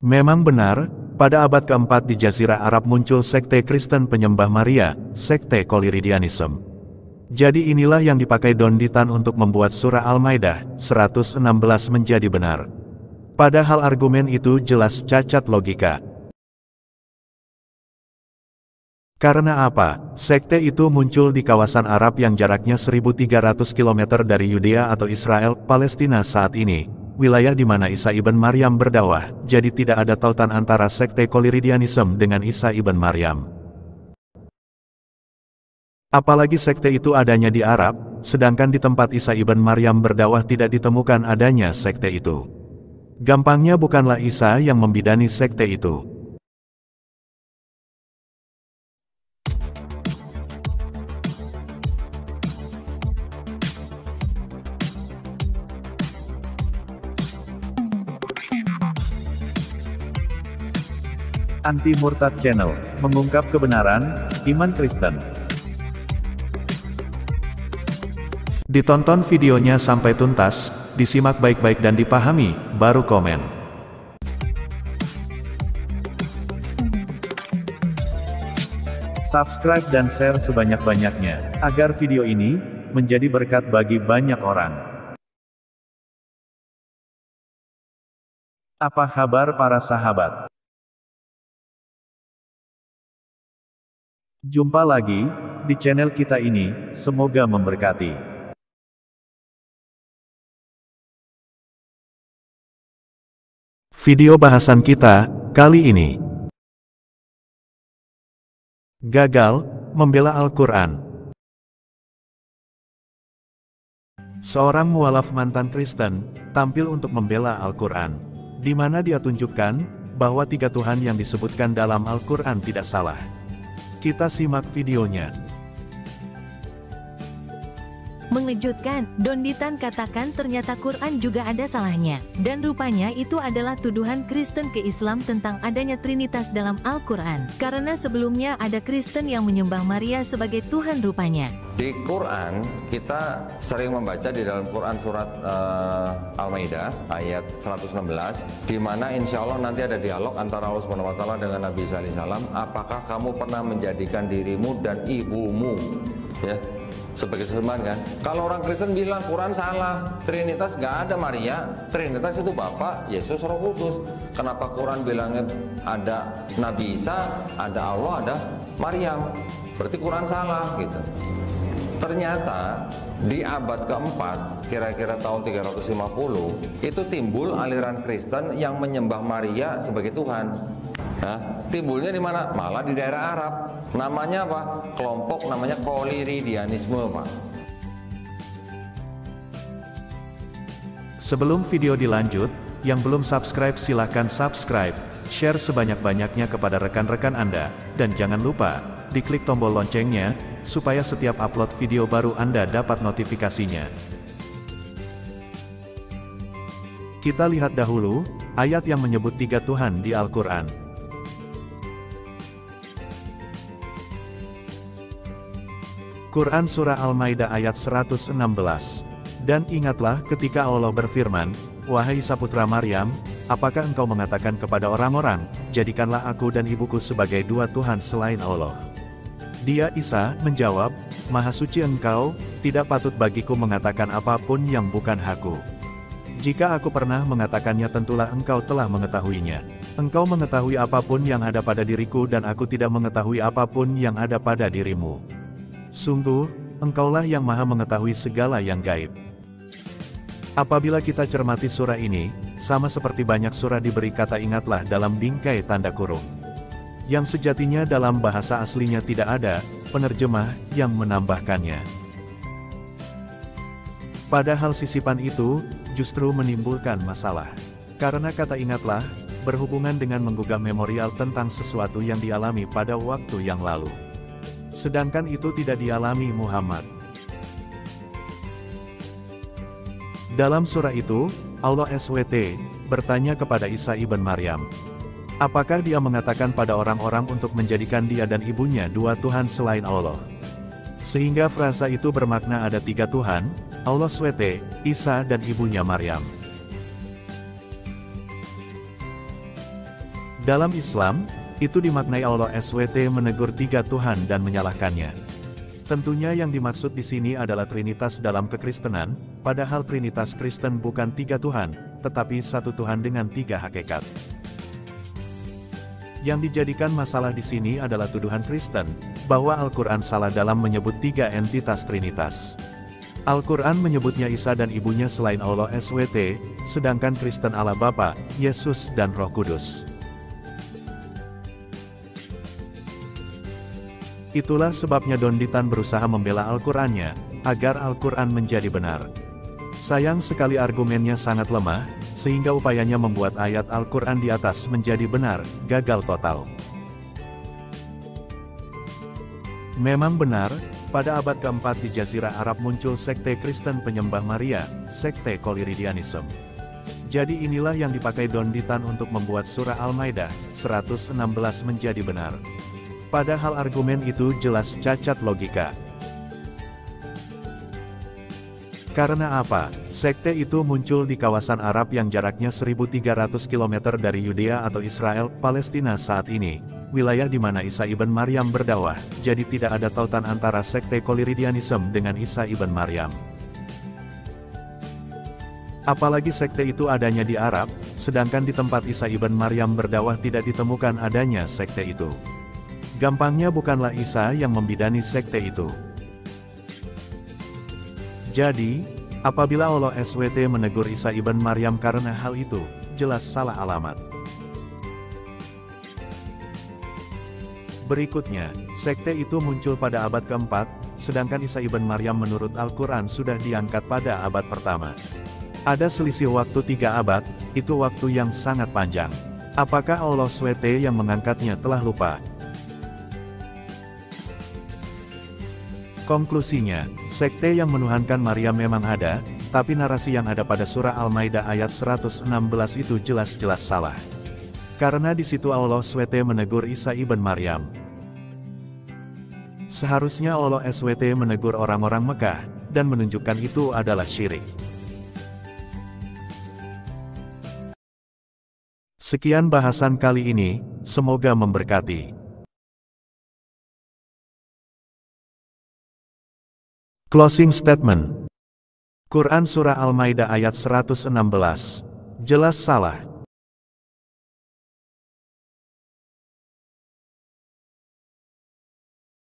Memang benar, pada abad keempat di Jazirah Arab muncul sekte Kristen penyembah Maria, sekte Koliridianisme. Jadi inilah yang dipakai Don Ditan untuk membuat surah Al-Maidah 116 menjadi benar. Padahal argumen itu jelas cacat logika. Karena apa? Sekte itu muncul di kawasan Arab yang jaraknya 1.300 km dari Yudea atau Israel, Palestina saat ini, wilayah di mana Isa ibn Maryam berdakwah, jadi tidak ada tautan antara sekte Koliridianisme dengan Isa ibn Maryam. Apalagi sekte itu adanya di Arab, sedangkan di tempat Isa ibn Maryam berdakwah tidak ditemukan adanya sekte itu. Gampangnya bukanlah Isa yang membidani sekte itu. Anti Murtad Channel, mengungkap kebenaran, iman Kristen. Ditonton videonya sampai tuntas, disimak baik-baik dan dipahami, baru komen. Subscribe dan share sebanyak-banyaknya, agar video ini menjadi berkat bagi banyak orang. Apa kabar para sahabat? Jumpa lagi di channel kita ini, semoga memberkati. Video bahasan kita kali ini: gagal membela Al-Quran. Seorang mualaf mantan Kristen tampil untuk membela Al-Quran, di mana dia tunjukkan bahwa 3 Tuhan yang disebutkan dalam Al-Quran tidak salah. Kita simak videonya. Mengejutkan, Don Ditan katakan ternyata Quran juga ada salahnya. Dan rupanya itu adalah tuduhan Kristen ke Islam tentang adanya Trinitas dalam Al-Quran. Karena sebelumnya ada Kristen yang menyembah Maria sebagai Tuhan rupanya. Di Quran, kita sering membaca di dalam Quran surat Al-Maidah ayat 116, di mana insya Allah nanti ada dialog antara Allah Subhanahu Wa Taala dengan Nabi Isa alaihi salam. Apakah kamu pernah menjadikan dirimu dan ibumu, ya, sebagai sesembahan kan? Kalau orang Kristen bilang Quran salah, Trinitas nggak ada Maria, Trinitas itu Bapa, Yesus, Roh Kudus. Kenapa Quran bilangnya ada Nabi Isa, ada Allah, ada Maryam? Berarti Quran salah gitu. Ternyata di abad keempat, kira-kira tahun 350, itu timbul aliran Kristen yang menyembah Maria sebagai Tuhan. Nah, timbulnya di mana? Malah di daerah Arab. Namanya apa? Kelompok namanya Koliridianisme, Pak. Sebelum video dilanjut, yang belum subscribe silahkan subscribe, share sebanyak-banyaknya kepada rekan-rekan Anda, dan jangan lupa diklik tombol loncengnya, supaya setiap upload video baru Anda dapat notifikasinya. Kita lihat dahulu, ayat yang menyebut 3 Tuhan di Al-Quran. Quran Surah Al-Maidah ayat 116. Dan ingatlah ketika Allah berfirman, "Wahai Saputra Maryam, apakah engkau mengatakan kepada orang-orang, jadikanlah aku dan ibuku sebagai 2 Tuhan selain Allah?" Dia Isa menjawab, "Maha suci engkau, tidak patut bagiku mengatakan apapun yang bukan hakku. Jika aku pernah mengatakannya tentulah engkau telah mengetahuinya. Engkau mengetahui apapun yang ada pada diriku dan aku tidak mengetahui apapun yang ada pada dirimu. Sungguh, engkaulah yang maha mengetahui segala yang gaib." Apabila kita cermati surah ini, sama seperti banyak surah diberi kata ingatlah dalam bingkai tanda kurung. Yang sejatinya dalam bahasa aslinya tidak ada penerjemah yang menambahkannya. Padahal sisipan itu justru menimbulkan masalah. Karena kata ingatlah berhubungan dengan menggugah memorial tentang sesuatu yang dialami pada waktu yang lalu. Sedangkan itu tidak dialami Muhammad. Dalam surah itu, Allah SWT bertanya kepada Isa ibn Maryam, apakah dia mengatakan pada orang-orang untuk menjadikan dia dan ibunya 2 Tuhan selain Allah? Sehingga frasa itu bermakna ada 3 Tuhan, Allah SWT, Isa dan ibunya Maryam. Dalam Islam, itu dimaknai Allah SWT menegur 3 Tuhan dan menyalahkannya. Tentunya yang dimaksud di sini adalah Trinitas dalam kekristenan, padahal Trinitas Kristen bukan 3 Tuhan, tetapi 1 Tuhan dengan 3 hakikat. Yang dijadikan masalah di sini adalah tuduhan Kristen, bahwa Al-Quran salah dalam menyebut 3 entitas Trinitas. Al-Quran menyebutnya Isa dan ibunya selain Allah SWT, sedangkan Kristen Allah Bapa, Yesus dan Roh Kudus. Itulah sebabnya Don Ditan berusaha membela Al-Qurannya, agar Al-Quran menjadi benar. Sayang sekali argumennya sangat lemah, sehingga upayanya membuat ayat Al-Quran di atas menjadi benar, gagal total. Memang benar, pada abad keempat di Jazirah Arab muncul sekte Kristen penyembah Maria, sekte Koliridianisme. Jadi inilah yang dipakai Don Ditan untuk membuat surah Al-Maidah 116 menjadi benar. Padahal argumen itu jelas cacat logika. Karena apa? Sekte itu muncul di kawasan Arab yang jaraknya 1.300 km dari Yudea atau Israel, Palestina saat ini, wilayah di mana Isa ibn Maryam berdakwah, jadi tidak ada tautan antara sekte Koliridianisme dengan Isa ibn Maryam. Apalagi sekte itu adanya di Arab, sedangkan di tempat Isa ibn Maryam berdakwah tidak ditemukan adanya sekte itu. Gampangnya bukanlah Isa yang membidani sekte itu. Jadi, apabila Allah SWT menegur Isa ibn Maryam karena hal itu, jelas salah alamat. Berikutnya, sekte itu muncul pada abad keempat, sedangkan Isa ibn Maryam menurut Al-Quran sudah diangkat pada abad pertama. Ada selisih waktu 3 abad, itu waktu yang sangat panjang. Apakah Allah SWT yang mengangkatnya telah lupa? Konklusinya, sekte yang menuhankan Maria memang ada, tapi narasi yang ada pada surah Al-Maidah ayat 116 itu jelas-jelas salah. Karena di situ Allah SWT menegur Isa ibn Maryam. Seharusnya Allah SWT menegur orang-orang Mekah, dan menunjukkan itu adalah syirik. Sekian bahasan kali ini, semoga memberkati. Closing Statement. Quran Surah Al-Maidah ayat 116. Jelas salah.